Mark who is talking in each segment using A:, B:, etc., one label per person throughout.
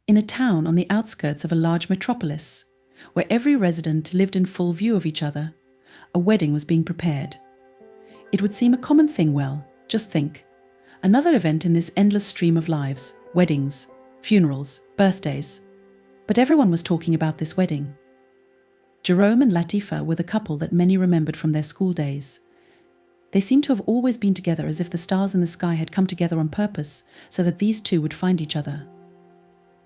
A: in a town on the outskirts of a large metropolis, where every resident lived in full view of each other, a wedding was being prepared. It would seem a common thing, well, just think. Another event in this endless stream of lives, weddings, funerals, birthdays. But everyone was talking about this wedding. Jerome and Latifa were the couple that many remembered from their school days. They seemed to have always been together, as if the stars in the sky had come together on purpose so that these two would find each other.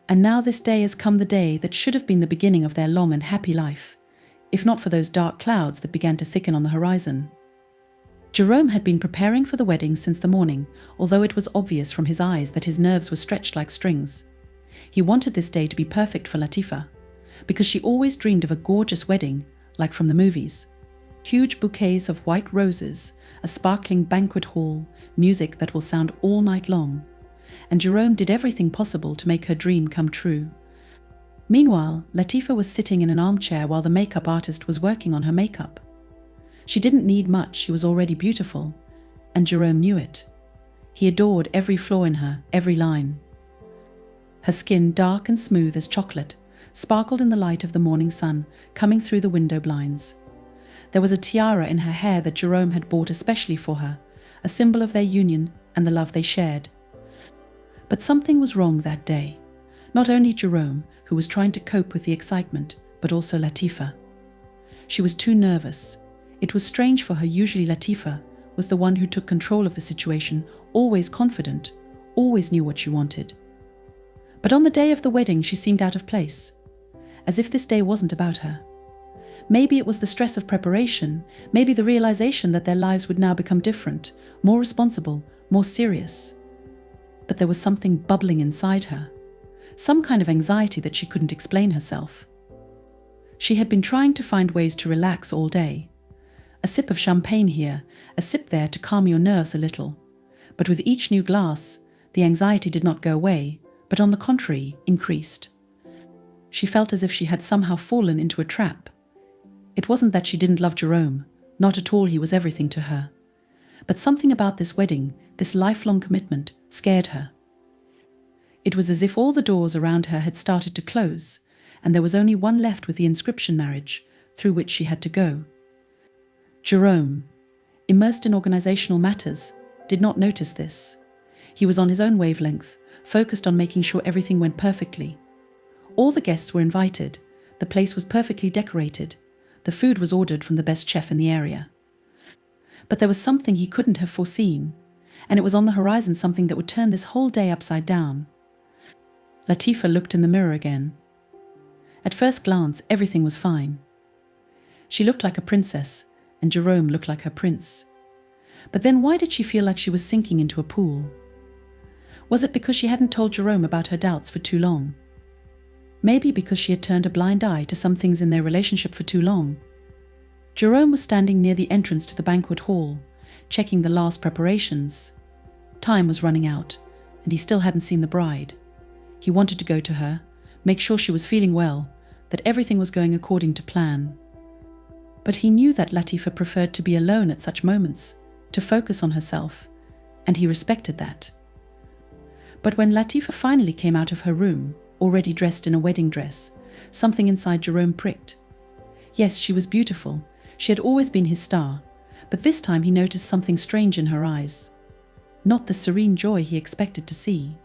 A: And now this day has come, the day that should have been the beginning of their long and happy life, if not for those dark clouds that began to thicken on the horizon. Jerome had been preparing for the wedding since the morning, although it was obvious from his eyes that his nerves were stretched like strings. He wanted this day to be perfect for Latifa, because she always dreamed of a gorgeous wedding, like from the movies. Huge bouquets of white roses, a sparkling banquet hall, music that will sound all night long. And Jerome did everything possible to make her dream come true. Meanwhile, Latifa was sitting in an armchair while the makeup artist was working on her makeup. She didn't need much, she was already beautiful, and Jerome knew it. He adored every flaw in her, every line. Her skin, dark and smooth as chocolate, sparkled in the light of the morning sun coming through the window blinds. There was a tiara in her hair that Jerome had bought especially for her, a symbol of their union and the love they shared. But something was wrong that day. Not only Jerome, who was trying to cope with the excitement, but also Latifa. She was too nervous. It was strange for her. Usually Latifa was the one who took control of the situation, always confident, always knew what she wanted. But on the day of the wedding she seemed out of place, as if this day wasn't about her. Maybe it was the stress of preparation, maybe the realization that their lives would now become different, more responsible, more serious. But there was something bubbling inside her, some kind of anxiety that she couldn't explain herself. She had been trying to find ways to relax all day. A sip of champagne here, a sip there to calm your nerves a little. But with each new glass, the anxiety did not go away, but on the contrary, increased. She felt as if she had somehow fallen into a trap. It wasn't that she didn't love Jerome, not at all, he was everything to her. But something about this wedding, this lifelong commitment, scared her. It was as if all the doors around her had started to close, and there was only one left with the inscription marriage, through which she had to go. Jerome, immersed in organizational matters, did not notice this. He was on his own wavelength, focused on making sure everything went perfectly. All the guests were invited, the place was perfectly decorated, the food was ordered from the best chef in the area. But there was something he couldn't have foreseen, and it was on the horizon, something that would turn this whole day upside down. Latifa looked in the mirror again. At first glance, everything was fine. She looked like a princess, and Jerome looked like her prince. But then why did she feel like she was sinking into a pool? Was it because she hadn't told Jerome about her doubts for too long? Maybe because she had turned a blind eye to some things in their relationship for too long. Jerome was standing near the entrance to the banquet hall, checking the last preparations. Time was running out, and he still hadn't seen the bride. He wanted to go to her, make sure she was feeling well, that everything was going according to plan. But he knew that Latifa preferred to be alone at such moments, to focus on herself, and he respected that. But when Latifa finally came out of her room, already dressed in a wedding dress, something inside Jerome pricked. Yes, she was beautiful. She had always been his star, but this time he noticed something strange in her eyes. Not the serene joy he expected to see.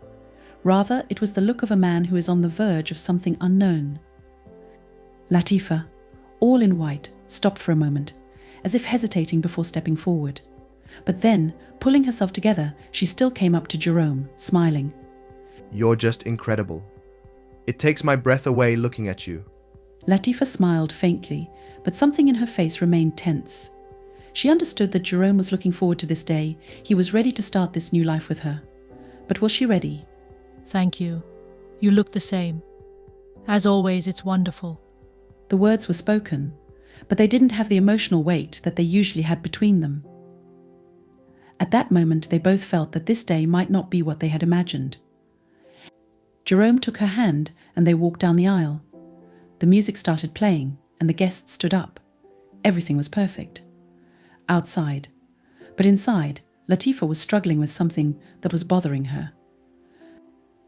A: Rather, it was the look of a man who is on the verge of something unknown. Latifa, all in white, stopped for a moment, as if hesitating before stepping forward. But then, pulling herself together, she still came up to Jerome, smiling.
B: "You're just incredible. It takes my breath away looking at you."
A: Latifa smiled faintly, but something in her face remained tense. She understood that Jerome was looking forward to this day. He was ready to start this new life with her. But was she ready?
C: "Thank you. You look the same. As always, it's wonderful."
A: The words were spoken, but they didn't have the emotional weight that they usually had between them. At that moment, they both felt that this day might not be what they had imagined. Jerome took her hand and they walked down the aisle. The music started playing and the guests stood up. Everything was perfect. Outside. But inside, Latifa was struggling with something that was bothering her.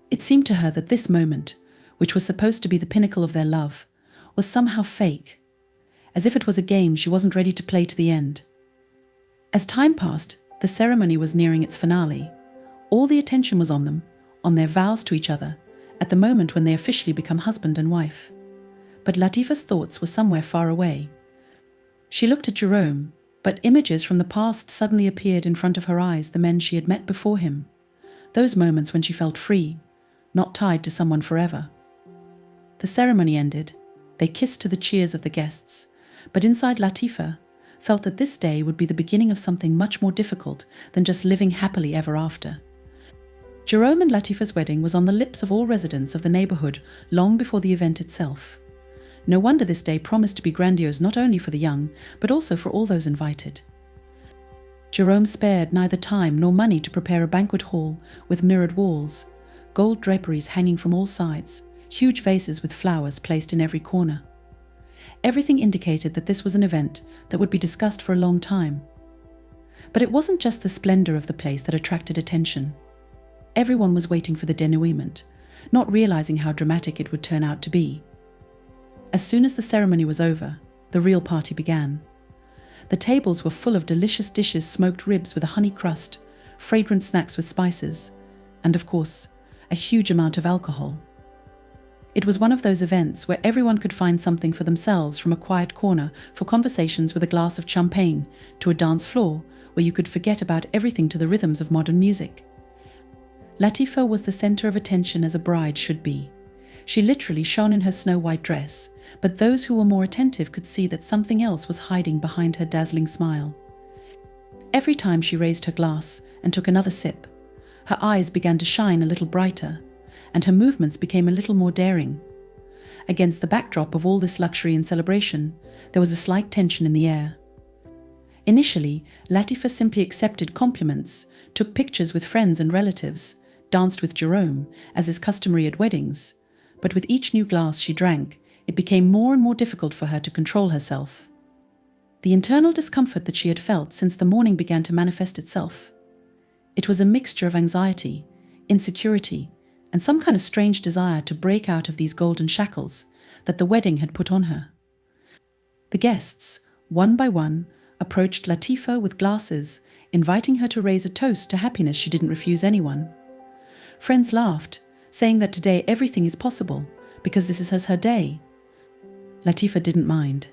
A: It seemed to her that this moment, which was supposed to be the pinnacle of their love, was somehow fake, as if it was a game she wasn't ready to play to the end. As time passed, the ceremony was nearing its finale. All the attention was on them, on their vows to each other, at the moment when they officially become husband and wife. But Latifa's thoughts were somewhere far away. She looked at Jerome, but images from the past suddenly appeared in front of her eyes, the men she had met before him. Those moments when she felt free, not tied to someone forever. The ceremony ended. They kissed to the cheers of the guests, but inside Latifa felt that this day would be the beginning of something much more difficult than just living happily ever after. Jerome and Latifa's wedding was on the lips of all residents of the neighborhood long before the event itself. No wonder this day promised to be grandiose not only for the young, but also for all those invited. Jerome spared neither time nor money to prepare a banquet hall with mirrored walls, gold draperies hanging from all sides, huge vases with flowers placed in every corner. Everything indicated that this was an event that would be discussed for a long time. But it wasn't just the splendor of the place that attracted attention. Everyone was waiting for the denouement, not realizing how dramatic it would turn out to be. As soon as the ceremony was over, the real party began. The tables were full of delicious dishes, smoked ribs with a honey crust, fragrant snacks with spices, and of course, a huge amount of alcohol. It was one of those events where everyone could find something for themselves, from a quiet corner for conversations with a glass of champagne to a dance floor where you could forget about everything to the rhythms of modern music. Latifa was the center of attention, as a bride should be. She literally shone in her snow-white dress, but those who were more attentive could see that something else was hiding behind her dazzling smile. Every time she raised her glass and took another sip, her eyes began to shine a little brighter, and her movements became a little more daring. Against the backdrop of all this luxury and celebration, there was a slight tension in the air. Initially, Latifa simply accepted compliments, took pictures with friends and relatives, danced with Jerome, as is customary at weddings, but with each new glass she drank, it became more and more difficult for her to control herself. The internal discomfort that she had felt since the morning began to manifest itself. It was a mixture of anxiety, insecurity, and some kind of strange desire to break out of these golden shackles that the wedding had put on her. The guests, one by one, approached Latifa with glasses, inviting her to raise a toast to happiness she didn't refuse anyone. Friends laughed, saying that today everything is possible, because this is her day. Latifa didn't mind.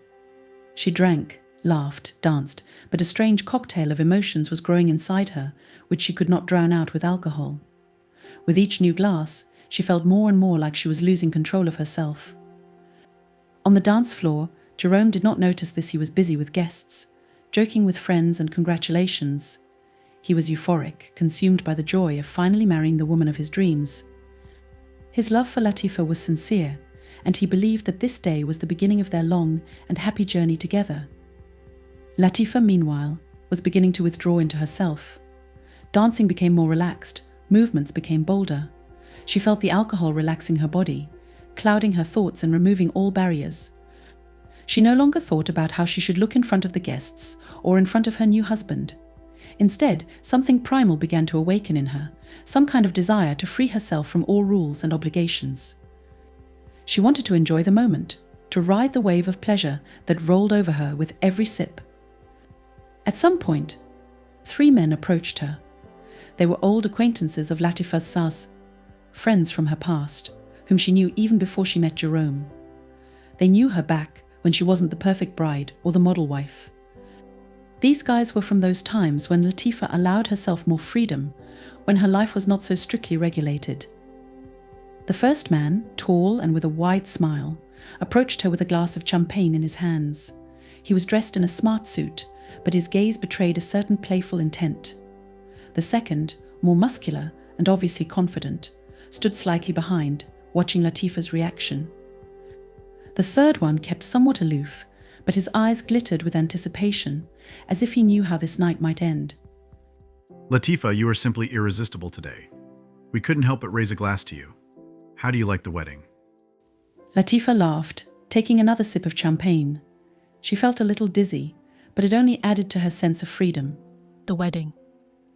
A: She drank, laughed, danced, but a strange cocktail of emotions was growing inside her, which she could not drown out with alcohol. With each new glass, she felt more and more like she was losing control of herself. On the dance floor, Jerome did not notice this. He was busy with guests, joking with friends and congratulations. He was euphoric, consumed by the joy of finally marrying the woman of his dreams. His love for Latifa was sincere, and he believed that this day was the beginning of their long and happy journey together. Latifa, meanwhile, was beginning to withdraw into herself. Dancing became more relaxed, movements became bolder. She felt the alcohol relaxing her body, clouding her thoughts and removing all barriers. She no longer thought about how she should look in front of the guests or in front of her new husband. Instead, something primal began to awaken in her, some kind of desire to free herself from all rules and obligations. She wanted to enjoy the moment, to ride the wave of pleasure that rolled over her with every sip. At some point, 3 men approached her. They were old acquaintances of Latifa's Sas, friends from her past, whom she knew even before she met Jerome. They knew her back when she wasn't the perfect bride or the model wife. These guys were from those times when Latifa allowed herself more freedom, when her life was not so strictly regulated. The first man, tall and with a wide smile, approached her with a glass of champagne in his hands. He was dressed in a smart suit, but his gaze betrayed a certain playful intent. The second, more muscular and obviously confident, stood slightly behind, watching Latifa's reaction. The third one kept somewhat aloof, but his eyes glittered with anticipation, as if he knew how this night might end.
D: Latifa, you are simply irresistible today. We couldn't help but raise a glass to you. How do you like the wedding?
A: Latifa laughed, taking another sip of champagne. She felt a little dizzy, but it only added to her sense of freedom.
C: The wedding.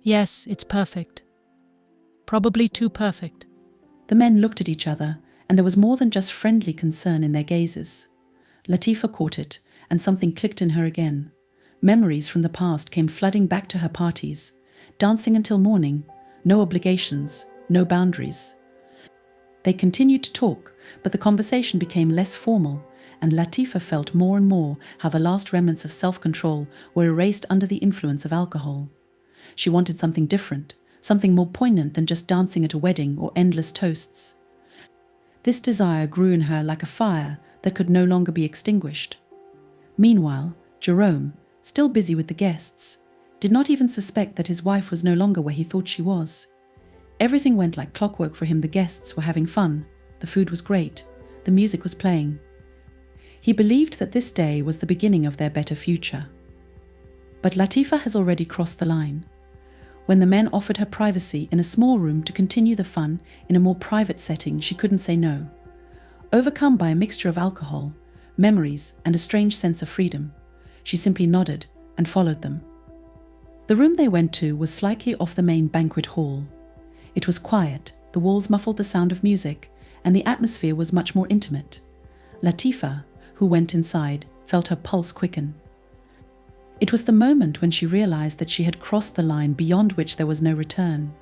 C: Yes, it's perfect. Probably too perfect.
A: The men looked at each other, and there was more than just friendly concern in their gazes. Latifa caught it, and something clicked in her again. Memories from the past came flooding back to her parties, dancing until morning, no obligations, no boundaries. They continued to talk, but the conversation became less formal, and Latifa felt more and more how the last remnants of self-control were erased under the influence of alcohol. She wanted something different, something more poignant than just dancing at a wedding or endless toasts. This desire grew in her like a fire that could no longer be extinguished. Meanwhile, Jerome, still busy with the guests, did not even suspect that his wife was no longer where he thought she was. Everything went like clockwork for him. The guests were having fun, the food was great, the music was playing. He believed that this day was the beginning of their better future. But Latifa has already crossed the line. When the men offered her privacy in a small room to continue the fun in a more private setting, she couldn't say no. Overcome by a mixture of alcohol, memories, and a strange sense of freedom, she simply nodded and followed them. The room they went to was slightly off the main banquet hall. It was quiet, the walls muffled the sound of music, and the atmosphere was much more intimate. Latifa, who went inside, felt her pulse quicken. It was the moment when she realized that she had crossed the line beyond which there was no return.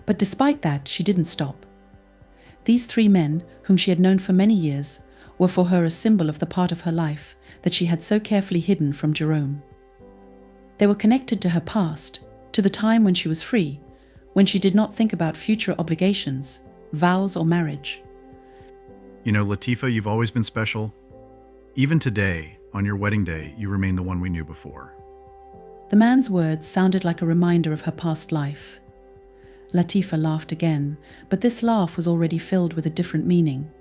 A: But despite that, she didn't stop. These three men, whom she had known for many years, were for her a symbol of the part of her life that she had so carefully hidden from Jerome. They were connected to her past, to the time when she was free, when she did not think about future obligations, vows or marriage.
D: You know, Latifa, you've always been special. Even today, on your wedding day, you remain the one we knew before.
A: The man's words sounded like a reminder of her past life. Latifa laughed again, but this laugh was already filled with a different meaning.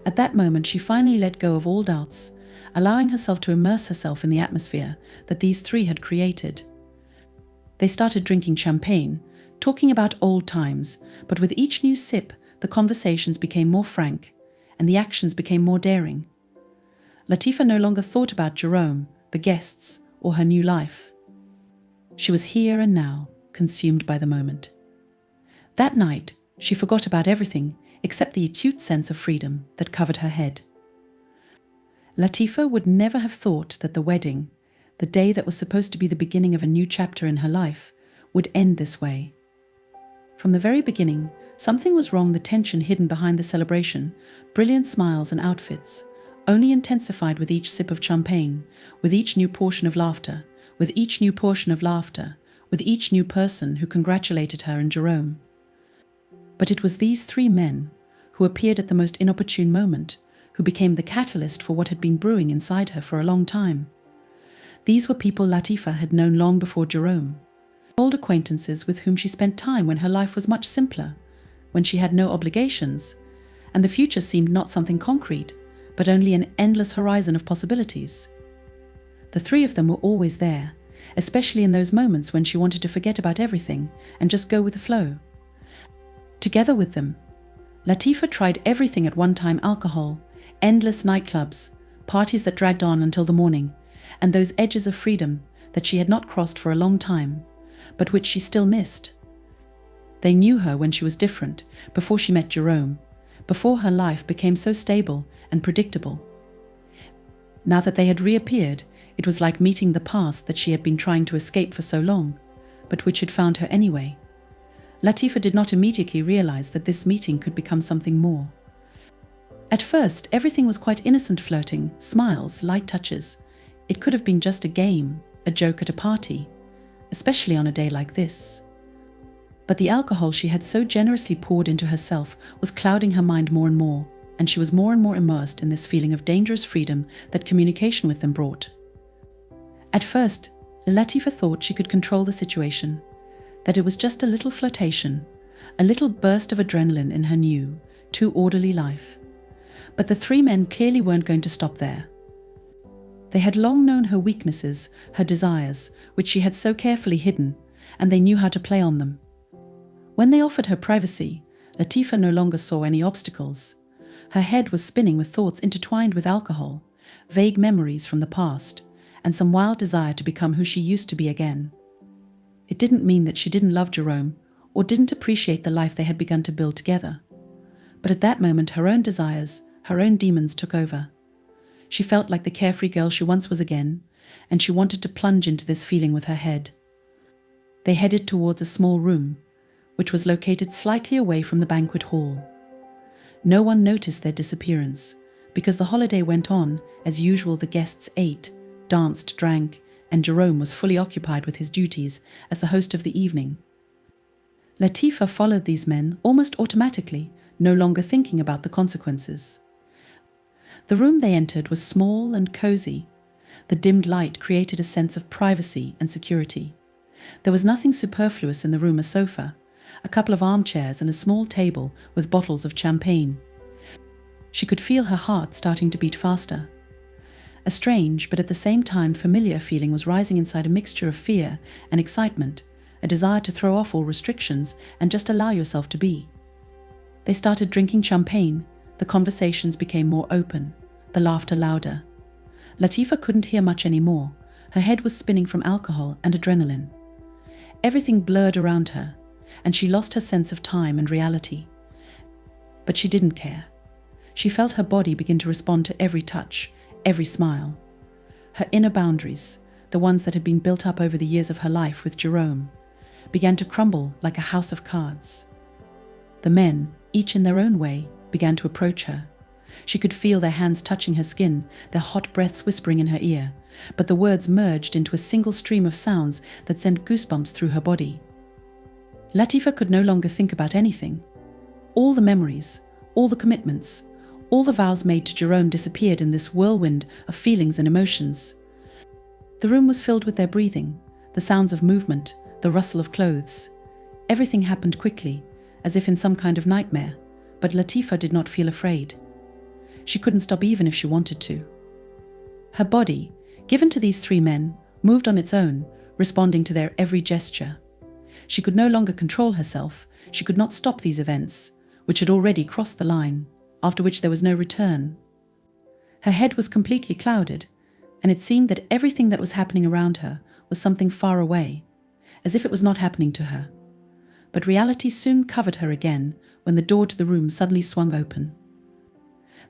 A: At that moment, she finally let go of all doubts, allowing herself to immerse herself in the atmosphere that these three had created. They started drinking champagne, talking about old times, but with each new sip, the conversations became more frank, and the actions became more daring. Latifa no longer thought about Jerome, the guests, or her new life. She was here and now, consumed by the moment. That night, she forgot about everything except the acute sense of freedom that covered her head. Latifa would never have thought that the wedding, the day that was supposed to be the beginning of a new chapter in her life, would end this way. From the very beginning, something was wrong. The tension hidden behind the celebration, brilliant smiles and outfits, only intensified with each sip of champagne, with each new portion of laughter, with each new portion of laughter, with each new person who congratulated her and Jerome. But it was these three men, who appeared at the most inopportune moment, who became the catalyst for what had been brewing inside her for a long time. These were people Latifa had known long before Jerome. Old acquaintances with whom she spent time when her life was much simpler, when she had no obligations, and the future seemed not something concrete, but only an endless horizon of possibilities. The three of them were always there, especially in those moments when she wanted to forget about everything and just go with the flow. Together with them, Latifa tried everything at one time: alcohol, endless nightclubs, parties that dragged on until the morning, and those edges of freedom that she had not crossed for a long time, but which she still missed. They knew her when she was different, before she met Jerome, before her life became so stable and predictable. Now that they had reappeared, it was like meeting the past that she had been trying to escape for so long, but which had found her anyway. Latifa did not immediately realize that this meeting could become something more. At first, everything was quite innocent: flirting, smiles, light touches. It could have been just a game, a joke at a party, especially on a day like this. But the alcohol she had so generously poured into herself was clouding her mind more and more, and she was more and more immersed in this feeling of dangerous freedom that communication with them brought. At first, Latifa thought she could control the situation, that it was just a little flirtation, a little burst of adrenaline in her new, too orderly life. But the three men clearly weren't going to stop there. They had long known her weaknesses, her desires, which she had so carefully hidden, and they knew how to play on them. When they offered her privacy, Latifa no longer saw any obstacles. Her head was spinning with thoughts intertwined with alcohol, vague memories from the past, and some wild desire to become who she used to be again. It didn't mean that she didn't love Jerome or didn't appreciate the life they had begun to build together. But at that moment, her own desires, her own demons took over. She felt like the carefree girl she once was again, and she wanted to plunge into this feeling with her head. They headed towards a small room, which was located slightly away from the banquet hall. No one noticed their disappearance, because the holiday went on. As usual, the guests ate, danced, drank, and Jerome was fully occupied with his duties as the host of the evening. Latifa followed these men almost automatically, no longer thinking about the consequences. The room they entered was small and cozy. The dimmed light created a sense of privacy and security. There was nothing superfluous in the room: a sofa, a couple of armchairs, and a small table with bottles of champagne. She could feel her heart starting to beat faster. A strange, but at the same time familiar feeling was rising inside, a mixture of fear and excitement, a desire to throw off all restrictions and just allow yourself to be. They started drinking champagne. The conversations became more open, the laughter louder. Latifa couldn't hear much anymore. Her head was spinning from alcohol and adrenaline. Everything blurred around her, and she lost her sense of time and reality. But she didn't care. She felt her body begin to respond to every touch, every smile. Her inner boundaries, the ones that had been built up over the years of her life with Jerome, began to crumble like a house of cards. The men, each in their own way, began to approach her. She could feel their hands touching her skin, their hot breaths whispering in her ear, but the words merged into a single stream of sounds that sent goosebumps through her body. Latifa could no longer think about anything. All the memories, all the commitments, all the vows made to Jerome disappeared in this whirlwind of feelings and emotions. The room was filled with their breathing, the sounds of movement, the rustle of clothes. Everything happened quickly, as if in some kind of nightmare, but Latifa did not feel afraid. She couldn't stop even if she wanted to. Her body, given to these three men, moved on its own, responding to their every gesture. She could no longer control herself. She could not stop these events, which had already crossed the line, after which there was no return. Her head was completely clouded, and it seemed that everything that was happening around her was something far away, as if it was not happening to her. But reality soon covered her again when the door to the room suddenly swung open.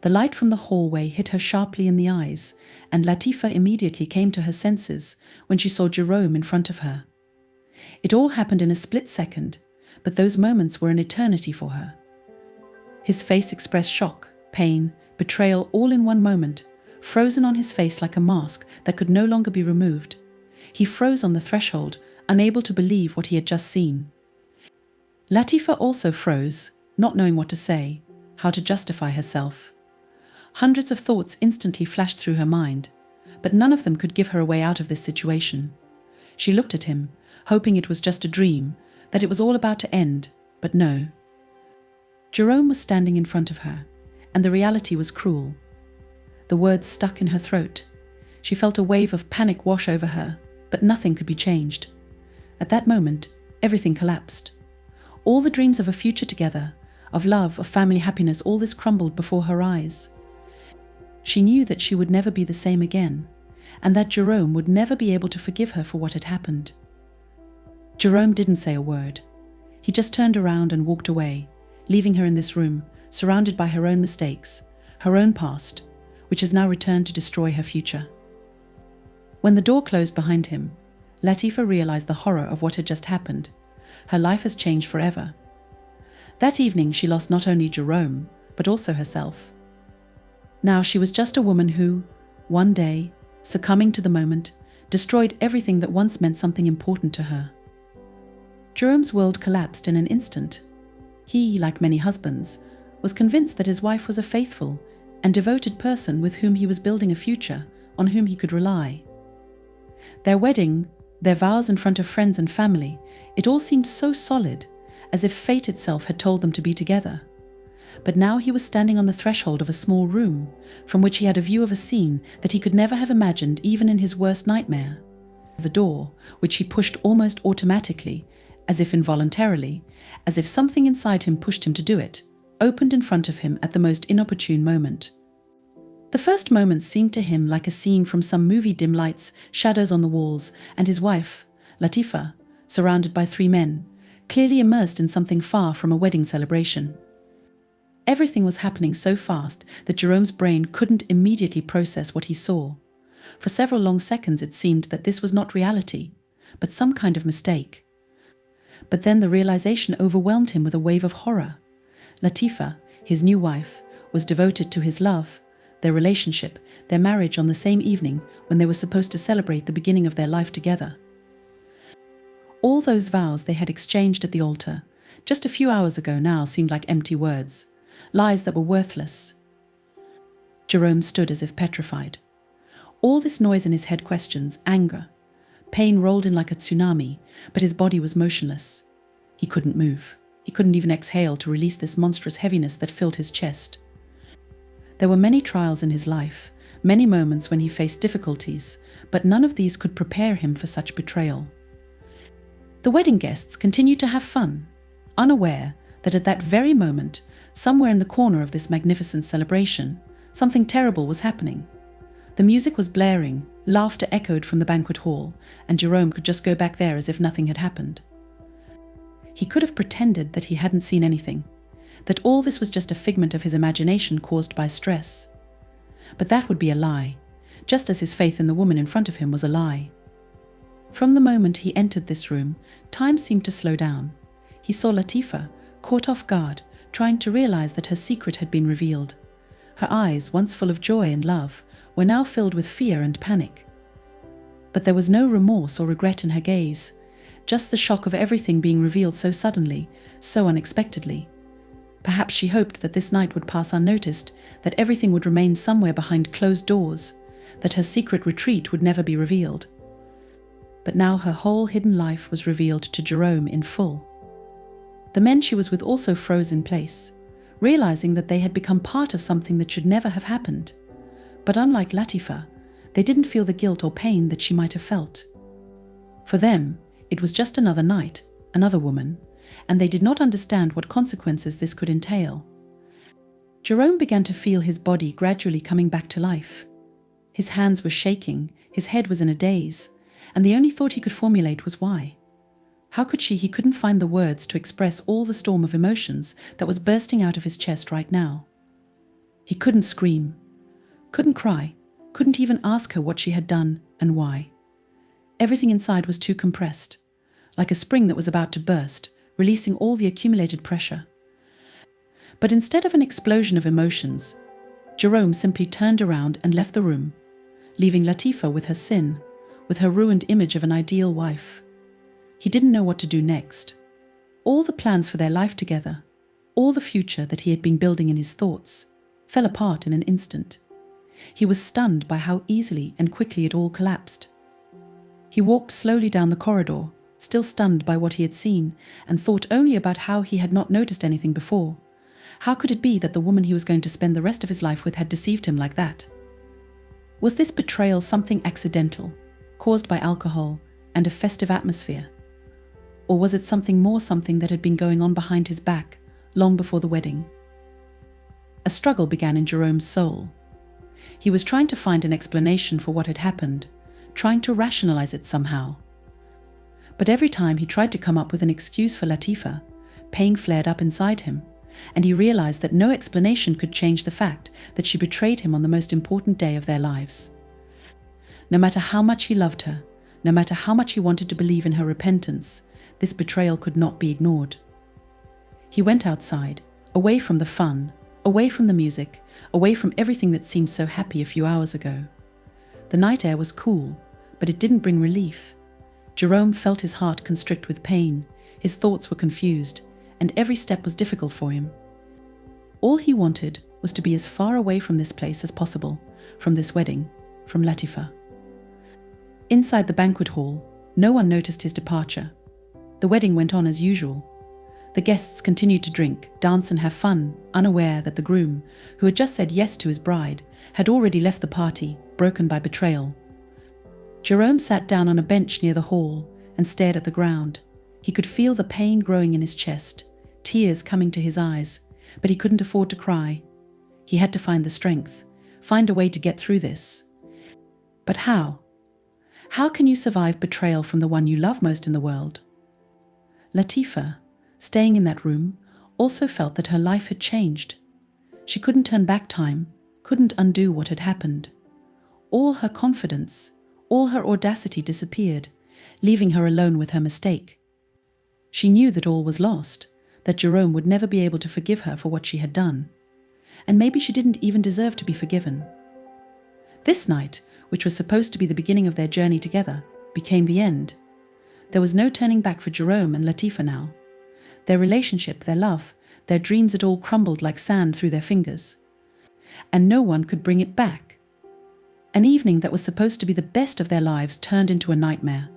A: The light from the hallway hit her sharply in the eyes, and Latifa immediately came to her senses when she saw Jerome in front of her. It all happened in a split second, but those moments were an eternity for her. His face expressed shock, pain, betrayal all in one moment, frozen on his face like a mask that could no longer be removed. He froze on the threshold, unable to believe what he had just seen. Latifa also froze, not knowing what to say, how to justify herself. Hundreds of thoughts instantly flashed through her mind, but none of them could give her a way out of this situation. She looked at him, hoping it was just a dream, that it was all about to end, but no. Jerome was standing in front of her, and the reality was cruel. The words stuck in her throat. She felt a wave of panic wash over her, but nothing could be changed. At that moment, everything collapsed. All the dreams of a future together, of love, of family happiness, all this crumbled before her eyes. She knew that she would never be the same again, and that Jerome would never be able to forgive her for what had happened. Jerome didn't say a word. He just turned around and walked away, leaving her in this room, surrounded by her own mistakes, her own past, which has now returned to destroy her future. When the door closed behind him, Latifa realized the horror of what had just happened. Her life has changed forever. That evening she lost not only Jerome, but also herself. Now she was just a woman who, one day, succumbing to the moment, destroyed everything that once meant something important to her. Jerome's world collapsed in an instant. He, like many husbands, was convinced that his wife was a faithful and devoted person with whom he was building a future, on whom he could rely. Their wedding, their vows in front of friends and family, it all seemed so solid, as if fate itself had told them to be together. But now he was standing on the threshold of a small room, from which he had a view of a scene that he could never have imagined even in his worst nightmare. The door, which he pushed almost automatically, as if involuntarily, as if something inside him pushed him to do it, opened in front of him at the most inopportune moment. The first moments seemed to him like a scene from some movie: dim lights, shadows on the walls, and his wife, Latifa, surrounded by three men, clearly immersed in something far from a wedding celebration. Everything was happening so fast that Jerome's brain couldn't immediately process what he saw. For several long seconds it seemed that this was not reality, but some kind of mistake. But then the realization overwhelmed him with a wave of horror. Latifa, his new wife, was devoted to his love, their relationship, their marriage on the same evening when they were supposed to celebrate the beginning of their life together. All those vows they had exchanged at the altar, just a few hours ago now, seemed like empty words, lies that were worthless. Jerome stood as if petrified. All this noise in his head, questions, anger. Pain rolled in like a tsunami, but his body was motionless. He couldn't move. He couldn't even exhale to release this monstrous heaviness that filled his chest. There were many trials in his life, many moments when he faced difficulties, but none of these could prepare him for such betrayal. The wedding guests continued to have fun, unaware that at that very moment, somewhere in the corner of this magnificent celebration, something terrible was happening. The music was blaring, laughter echoed from the banquet hall, and Jerome could just go back there as if nothing had happened. He could have pretended that he hadn't seen anything, that all this was just a figment of his imagination caused by stress. But that would be a lie, just as his faith in the woman in front of him was a lie. From the moment he entered this room, time seemed to slow down. He saw Latifa, caught off guard, trying to realize that her secret had been revealed. Her eyes, once full of joy and love, were now filled with fear and panic. But there was no remorse or regret in her gaze, just the shock of everything being revealed so suddenly, so unexpectedly. Perhaps she hoped that this night would pass unnoticed, that everything would remain somewhere behind closed doors, that her secret retreat would never be revealed. But now her whole hidden life was revealed to Jerome in full. The men she was with also froze in place, realizing that they had become part of something that should never have happened. But unlike Latifa, they didn't feel the guilt or pain that she might have felt. For them, it was just another night, another woman, and they did not understand what consequences this could entail. Jerome began to feel his body gradually coming back to life. His hands were shaking, his head was in a daze, and the only thought he could formulate was why. How could he couldn't find the words to express all the storm of emotions that was bursting out of his chest right now. He couldn't scream, couldn't cry, couldn't even ask her what she had done and why. Everything inside was too compressed, like a spring that was about to burst, releasing all the accumulated pressure. But instead of an explosion of emotions, Jerome simply turned around and left the room, leaving Latifa with her sin, with her ruined image of an ideal wife. He didn't know what to do next. All the plans for their life together, all the future that he had been building in his thoughts, fell apart in an instant. He was stunned by how easily and quickly it all collapsed. He walked slowly down the corridor, still stunned by what he had seen, and thought only about how he had not noticed anything before. How could it be that the woman he was going to spend the rest of his life with had deceived him like that? Was this betrayal something accidental, caused by alcohol and a festive atmosphere? Or was it something more, something that had been going on behind his back long before the wedding? A struggle began in Jerome's soul. He was trying to find an explanation for what had happened, trying to rationalize it somehow. But every time he tried to come up with an excuse for Latifa, pain flared up inside him, and he realized that no explanation could change the fact that she betrayed him on the most important day of their lives. No matter how much he loved her, no matter how much he wanted to believe in her repentance, this betrayal could not be ignored. He went outside, away from the fun, away from the music, away from everything that seemed so happy a few hours ago. The night air was cool, but it didn't bring relief. Jerome felt his heart constrict with pain, his thoughts were confused, and every step was difficult for him. All he wanted was to be as far away from this place as possible, from this wedding, from Latifa. Inside the banquet hall, no one noticed his departure. The wedding went on as usual. The guests continued to drink, dance and have fun, unaware that the groom, who had just said yes to his bride, had already left the party, broken by betrayal. Jerome sat down on a bench near the hall and stared at the ground. He could feel the pain growing in his chest, tears coming to his eyes, but he couldn't afford to cry. He had to find the strength, find a way to get through this. But how? How can you survive betrayal from the one you love most in the world? Latifa, staying in that room, also felt that her life had changed. She couldn't turn back time, couldn't undo what had happened. All her confidence, all her audacity disappeared, leaving her alone with her mistake. She knew that all was lost, that Jerome would never be able to forgive her for what she had done. And maybe she didn't even deserve to be forgiven. This night, which was supposed to be the beginning of their journey together, became the end. There was no turning back for Jerome and Latifa now. Their relationship, their love, their dreams had all crumbled like sand through their fingers. And no one could bring it back. An evening that was supposed to be the best of their lives turned into a nightmare.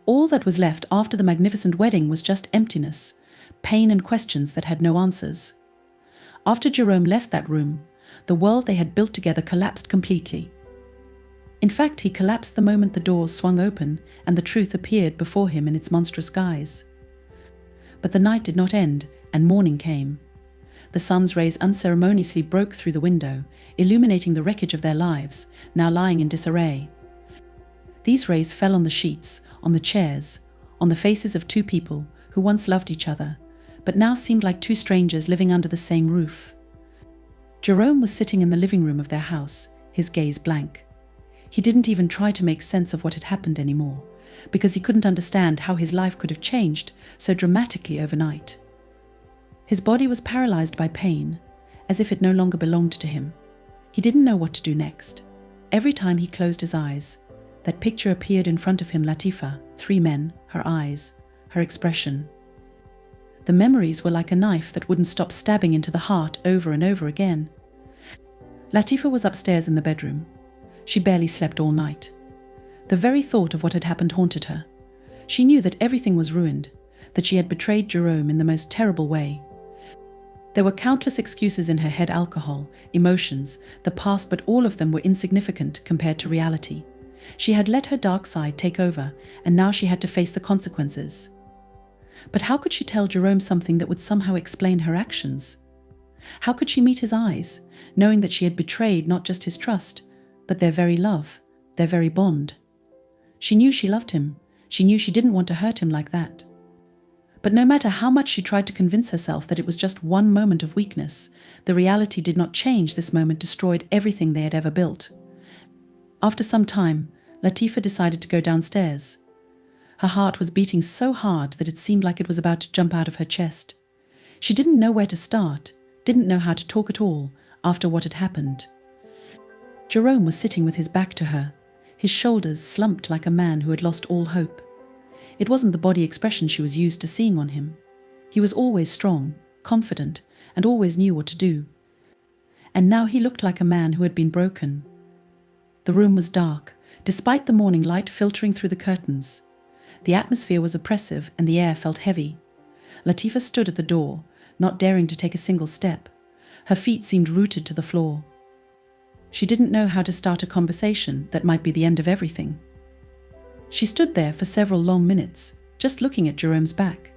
A: All that was left after the magnificent wedding was just emptiness, pain and questions that had no answers. After Jerome left that room, the world they had built together collapsed completely. In fact, he collapsed the moment the doors swung open and the truth appeared before him in its monstrous guise. But the night did not end, and morning came. The sun's rays unceremoniously broke through the window, illuminating the wreckage of their lives, now lying in disarray. These rays fell on the sheets, on the chairs, on the faces of two people who once loved each other, but now seemed like two strangers living under the same roof. Jerome was sitting in the living room of their house, his gaze blank. He didn't even try to make sense of what had happened anymore, because he couldn't understand how his life could have changed so dramatically overnight. His body was paralyzed by pain, as if it no longer belonged to him. He didn't know what to do next. Every time he closed his eyes, that picture appeared in front of him: Latifa, three men, her eyes, her expression. The memories were like a knife that wouldn't stop stabbing into the heart over and over again. Latifa was upstairs in the bedroom. She barely slept all night. The very thought of what had happened haunted her. She knew that everything was ruined, that she had betrayed Jerome in the most terrible way. There were countless excuses in her head: alcohol, emotions, the past, but all of them were insignificant compared to reality. She had let her dark side take over, and now she had to face the consequences. But how could she tell Jerome something that would somehow explain her actions? How could she meet his eyes, knowing that she had betrayed not just his trust, but their very love, their very bond? She knew she loved him. She knew she didn't want to hurt him like that. But no matter how much she tried to convince herself that it was just one moment of weakness, the reality did not change. This moment destroyed everything they had ever built. After some time, Latifa decided to go downstairs. Her heart was beating so hard that it seemed like it was about to jump out of her chest. She didn't know where to start, didn't know how to talk at all after what had happened. Jerome was sitting with his back to her, his shoulders slumped like a man who had lost all hope. It wasn't the body expression she was used to seeing on him. He was always strong, confident, and always knew what to do. And now he looked like a man who had been broken. The room was dark, despite the morning light filtering through the curtains. The atmosphere was oppressive and the air felt heavy. Latifa stood at the door, not daring to take a single step. Her feet seemed rooted to the floor. She didn't know how to start a conversation that might be the end of everything. She stood there for several long minutes, just looking at Jerome's back.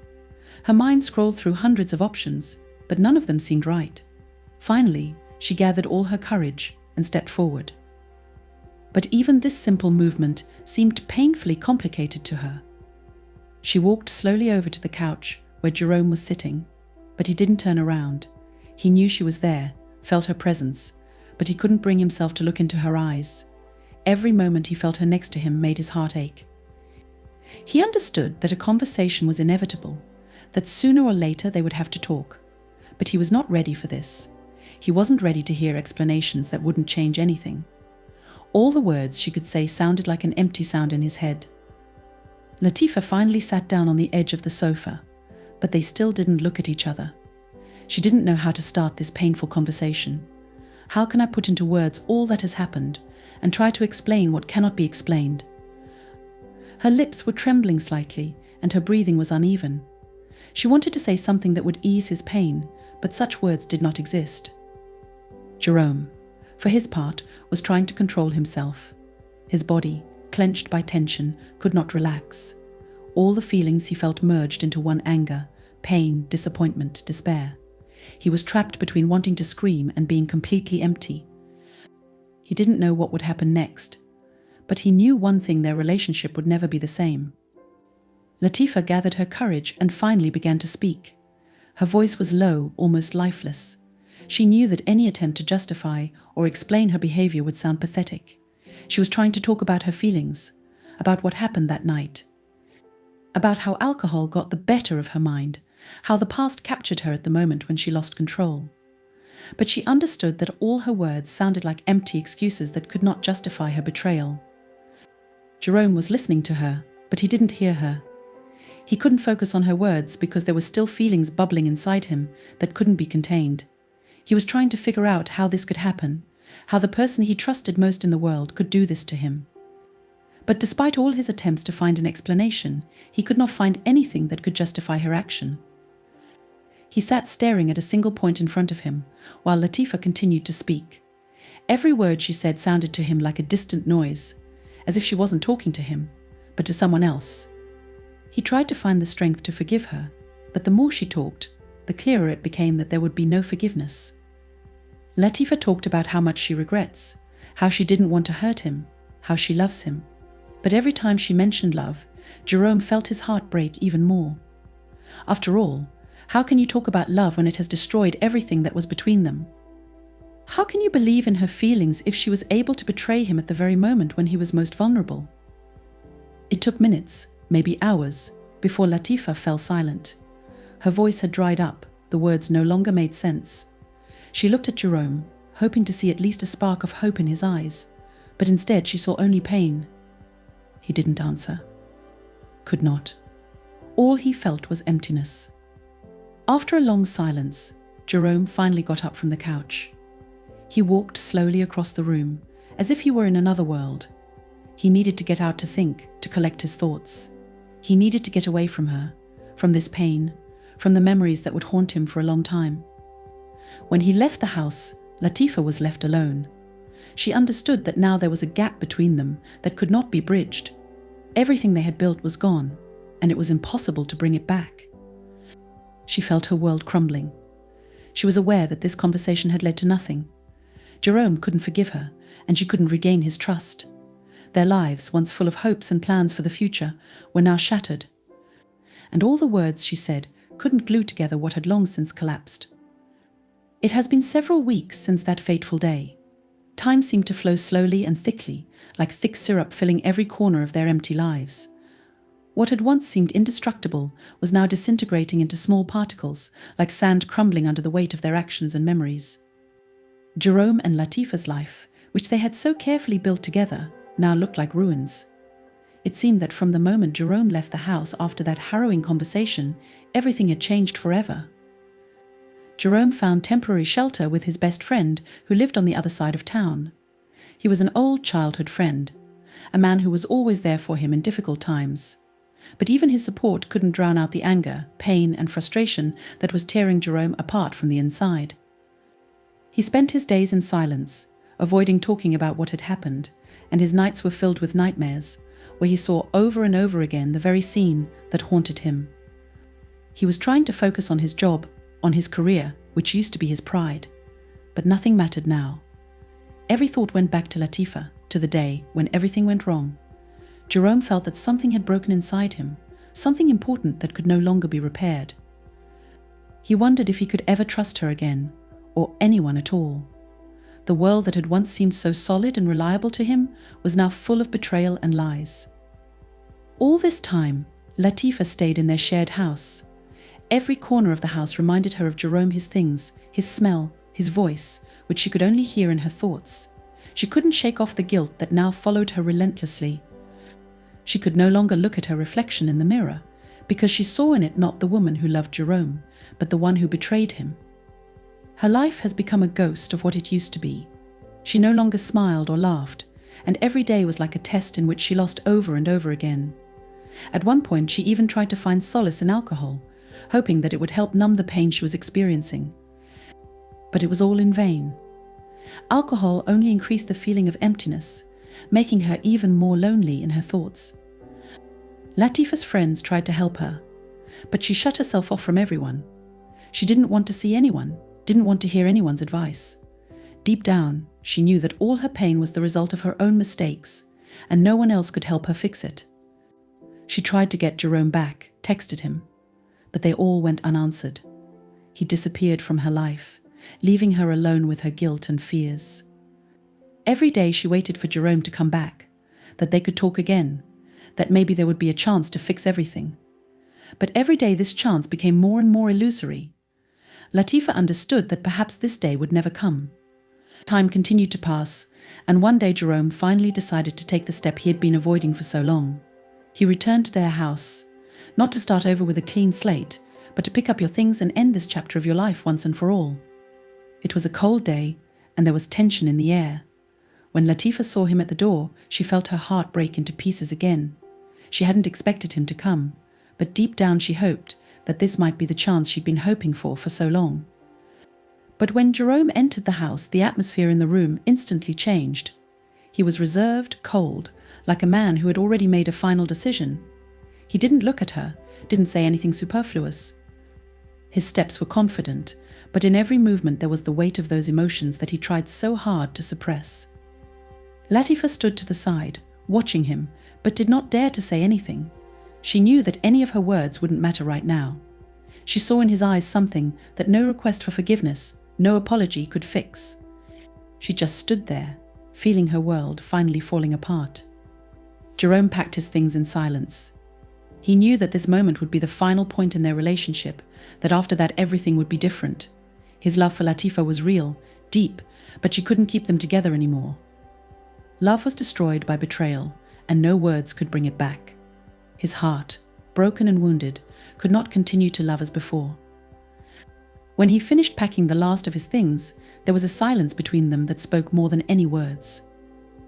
A: Her mind scrolled through hundreds of options, but none of them seemed right. Finally, she gathered all her courage and stepped forward. But even this simple movement seemed painfully complicated to her. She walked slowly over to the couch where Jerome was sitting, but he didn't turn around. He knew she was there, felt her presence, but he couldn't bring himself to look into her eyes. Every moment he felt her next to him made his heart ache. He understood that a conversation was inevitable, that sooner or later they would have to talk, but he was not ready for this. He wasn't ready to hear explanations that wouldn't change anything. All the words she could say sounded like an empty sound in his head. Latifa finally sat down on the edge of the sofa, but they still didn't look at each other. She didn't know how to start this painful conversation. How can I put into words all that has happened and try to explain what cannot be explained? Her lips were trembling slightly and her breathing was uneven. She wanted to say something that would ease his pain, but such words did not exist. Jerome, for his part, was trying to control himself. His body, clenched by tension, could not relax. All the feelings he felt merged into one: anger, pain, disappointment, despair. He was trapped between wanting to scream and being completely empty. He didn't know what would happen next, but he knew one thing: their relationship would never be the same. Latifa gathered her courage and finally began to speak. Her voice was low, almost lifeless. She knew that any attempt to justify or explain her behavior would sound pathetic. She was trying to talk about her feelings, about what happened that night, about how alcohol got the better of her mind, how the past captured her at the moment when she lost control. But she understood that all her words sounded like empty excuses that could not justify her betrayal. Jerome was listening to her, but he didn't hear her. He couldn't focus on her words because there were still feelings bubbling inside him that couldn't be contained. He was trying to figure out how this could happen, how the person he trusted most in the world could do this to him. But despite all his attempts to find an explanation, he could not find anything that could justify her action. He sat staring at a single point in front of him, while Latifa continued to speak. Every word she said sounded to him like a distant noise, as if she wasn't talking to him, but to someone else. He tried to find the strength to forgive her, but the more she talked, the clearer it became that there would be no forgiveness. Latifa talked about how much she regrets, how she didn't want to hurt him, how she loves him. But every time she mentioned love, Jerome felt his heart break even more. After all, how can you talk about love when it has destroyed everything that was between them? How can you believe in her feelings if she was able to betray him at the very moment when he was most vulnerable? It took minutes, maybe hours, before Latifa fell silent. Her voice had dried up, the words no longer made sense. She looked at Jerome, hoping to see at least a spark of hope in his eyes, but instead she saw only pain. He didn't answer. Could not. All he felt was emptiness. After a long silence, Jerome finally got up from the couch. He walked slowly across the room, as if he were in another world. He needed to get out to think, to collect his thoughts. He needed to get away from her, from this pain, from the memories that would haunt him for a long time. When he left the house, Latifa was left alone. She understood that now there was a gap between them that could not be bridged. Everything they had built was gone, and it was impossible to bring it back. She felt her world crumbling. She was aware that this conversation had led to nothing. Jerome couldn't forgive her, and she couldn't regain his trust. Their lives, once full of hopes and plans for the future, were now shattered. And all the words she said couldn't glue together what had long since collapsed. It has been several weeks since that fateful day. Time seemed to flow slowly and thickly, like thick syrup filling every corner of their empty lives. What had once seemed indestructible was now disintegrating into small particles, like sand crumbling under the weight of their actions and memories. Jerome and Latifa's life, which they had so carefully built together, now looked like ruins. It seemed that from the moment Jerome left the house after that harrowing conversation, everything had changed forever. Jerome found temporary shelter with his best friend, who lived on the other side of town. He was an old childhood friend, a man who was always there for him in difficult times. But even his support couldn't drown out the anger, pain, and frustration that was tearing Jerome apart from the inside. He spent his days in silence, avoiding talking about what had happened, and his nights were filled with nightmares, where he saw over and over again the very scene that haunted him. He was trying to focus on his job, on his career, which used to be his pride. But nothing mattered now. Every thought went back to Latifa, to the day when everything went wrong. Jerome felt that something had broken inside him, something important that could no longer be repaired. He wondered if he could ever trust her again, or anyone at all. The world that had once seemed so solid and reliable to him was now full of betrayal and lies. All this time, Latifa stayed in their shared house. Every corner of the house reminded her of Jerome, his things, his smell, his voice, which she could only hear in her thoughts. She couldn't shake off the guilt that now followed her relentlessly. She could no longer look at her reflection in the mirror, because she saw in it not the woman who loved Jerome, but the one who betrayed him. Her life has become a ghost of what it used to be. She no longer smiled or laughed, and every day was like a test in which she lost over and over again. At one point, she even tried to find solace in alcohol, hoping that it would help numb the pain she was experiencing. But it was all in vain. Alcohol only increased the feeling of emptiness, making her even more lonely in her thoughts. Latifa's friends tried to help her, but she shut herself off from everyone. She didn't want to see anyone, didn't want to hear anyone's advice. Deep down, she knew that all her pain was the result of her own mistakes, and no one else could help her fix it. She tried to get Jerome back, texted him, but they all went unanswered. He disappeared from her life, leaving her alone with her guilt and fears. Every day she waited for Jerome to come back, that they could talk again, that maybe there would be a chance to fix everything. But every day this chance became more and more illusory. Latifa understood that perhaps this day would never come. Time continued to pass, and one day Jerome finally decided to take the step he had been avoiding for so long. He returned to their house, not to start over with a clean slate, but to pick up your things and end this chapter of your life once and for all. It was a cold day, and there was tension in the air. When Latifa saw him at the door, she felt her heart break into pieces again. She hadn't expected him to come, but deep down she hoped that this might be the chance she'd been hoping for so long. But when Jerome entered the house, the atmosphere in the room instantly changed. He was reserved, cold, like a man who had already made a final decision. He didn't look at her, didn't say anything superfluous. His steps were confident, but in every movement there was the weight of those emotions that he tried so hard to suppress. Latifa stood to the side, watching him, but did not dare to say anything. She knew that any of her words wouldn't matter right now. She saw in his eyes something that no request for forgiveness, no apology could fix. She just stood there, feeling her world finally falling apart. Jerome packed his things in silence. He knew that this moment would be the final point in their relationship, that after that everything would be different. His love for Latifa was real, deep, but she couldn't keep them together anymore. Love was destroyed by betrayal, and no words could bring it back. His heart, broken and wounded, could not continue to love as before. When he finished packing the last of his things, there was a silence between them that spoke more than any words.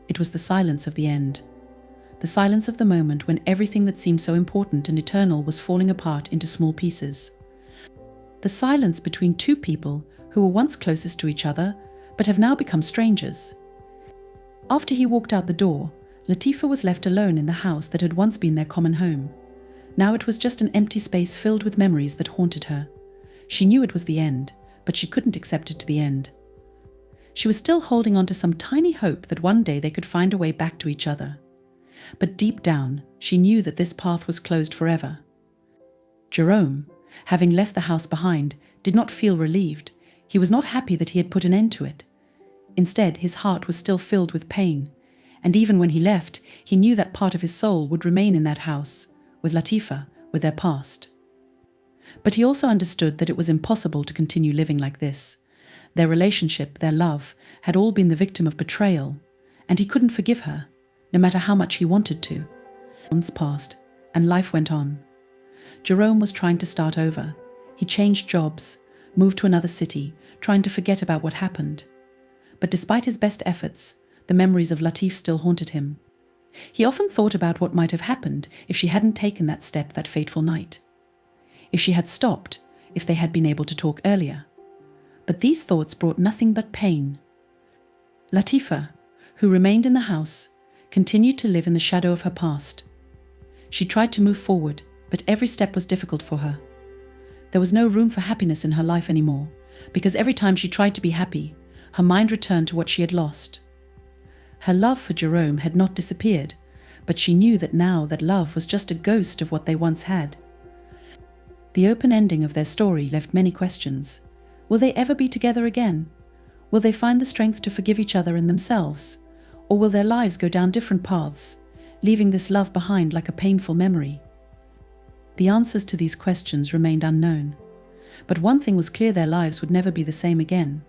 A: It was the silence of the end. The silence of the moment when everything that seemed so important and eternal was falling apart into small pieces. The silence between two people who were once closest to each other, but have now become strangers. After he walked out the door, Latifa was left alone in the house that had once been their common home. Now it was just an empty space filled with memories that haunted her. She knew it was the end, but she couldn't accept it to the end. She was still holding on to some tiny hope that one day they could find a way back to each other. But deep down, she knew that this path was closed forever. Jerome, having left the house behind, did not feel relieved. He was not happy that he had put an end to it. Instead, his heart was still filled with pain, and even when he left, he knew that part of his soul would remain in that house, with Latifa, with their past. But he also understood that it was impossible to continue living like this. Their relationship, their love, had all been the victim of betrayal, and he couldn't forgive her, no matter how much he wanted to. Months passed, and life went on. Jerome was trying to start over. He changed jobs, moved to another city, trying to forget about what happened. But despite his best efforts, the memories of Latif still haunted him. He often thought about what might have happened if she hadn't taken that step that fateful night. If she had stopped, if they had been able to talk earlier. But these thoughts brought nothing but pain. Latifa, who remained in the house, continued to live in the shadow of her past. She tried to move forward, but every step was difficult for her. There was no room for happiness in her life anymore, because every time she tried to be happy, her mind returned to what she had lost. Her love for Jerome had not disappeared, but she knew that now that love was just a ghost of what they once had. The open ending of their story left many questions. Will they ever be together again? Will they find the strength to forgive each other and themselves? Or will their lives go down different paths, leaving this love behind like a painful memory? The answers to these questions remained unknown. But one thing was clear: their lives would never be the same again.